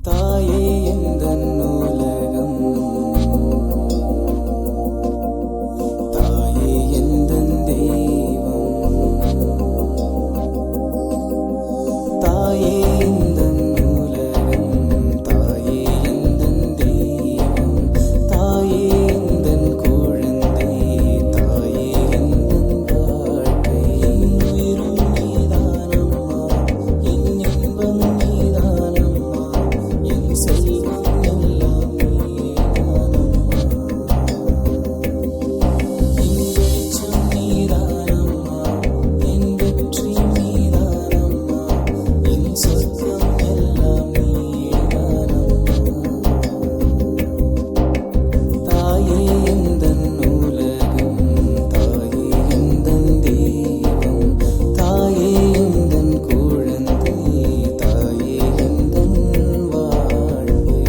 தாயே எந்தன் உலகம், தாயே எந்தன் தெய்வம், தாயே எந்தன் உலகம், தாயே எந்தன் தெய்வம், தாயே எந்தன் குழந்தை, தாயே எந்தன் வாழ்க்கை. என் உயிரும் நீதானம்மா, என் இன்பம் நீதானம்மா, என் செல்வம் எல்லாம் நீதானம்மா, என் வெளிச்சம் நீதானம்மா, என் வெற்றி நீதானம்மா, என் சொர்க்கம் எல்லாம் நீதானம்மா. தாயே எந்தன் உலகம், தாயே எந்தன் தெய்வம், தாயே எந்தன் குழந்தை, தாயே எந்தன் வாழ்க்கை.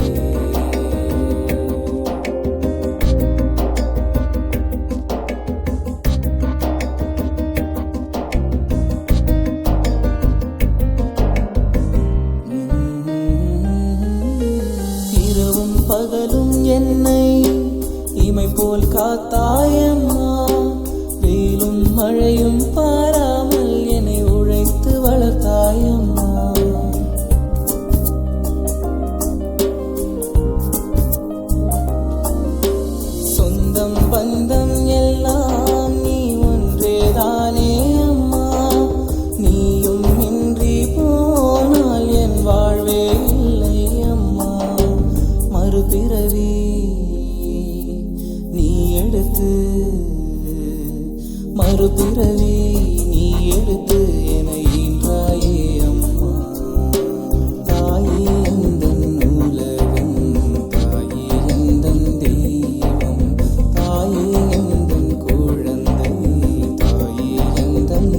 இரவும் பகலும் என்னை இமை போல் காத்தாயம்மா, வெயிலும் மழையும் பாராமல் என்னை உழைத்து வளர்த்தாயம்மா. சொந்தம் பந்தம் எல்லாம் நீ ஒன்றேதானே அம்மா, நீயும் இன்றி போனால் என் வாழ்வே இல்லை அம்மா. மறுபிறவி நீ எடுத்து, மறுபிறவி நீ எடுத்து என்னை ஈன்றாயே அம்மா. தாயே எந்தன் உலகம், தாயே எந்தன் தெய்வம், தாயே எந்தன் குழந்தை, தாயே எந்தன்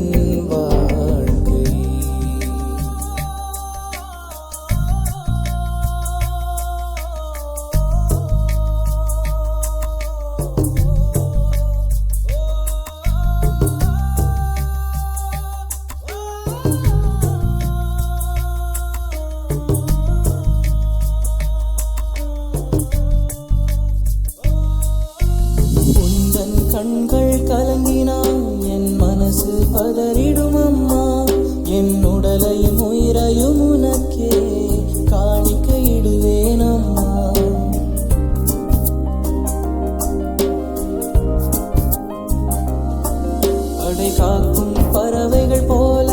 வாழ்க்கை. உந்தன் கண்கள் கலங்கினால் என் மனசு பதறிடும் அம்மா, என் உடலையும் உயிரையும் உனக்கே காணிக்கையிடுவேன் அம்மா. அடை காக்கும் பறவைகள் போல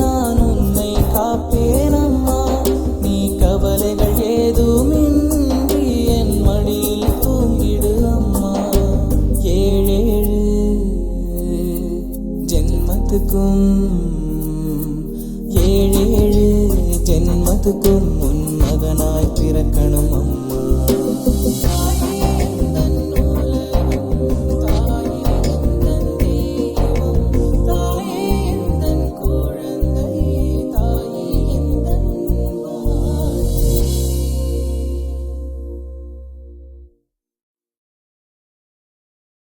நான் உன்னை காப்பேன் அம்மா, நீ கவலைகள் ஏதுமின்றி என் மடியில் தூங்கிடு அம்மா. ஏழேழு ஜென்மத்துக்கும், ஏழேழு ஜென்மத்துக்கும் உன் மகனாய் பிறக்கணும்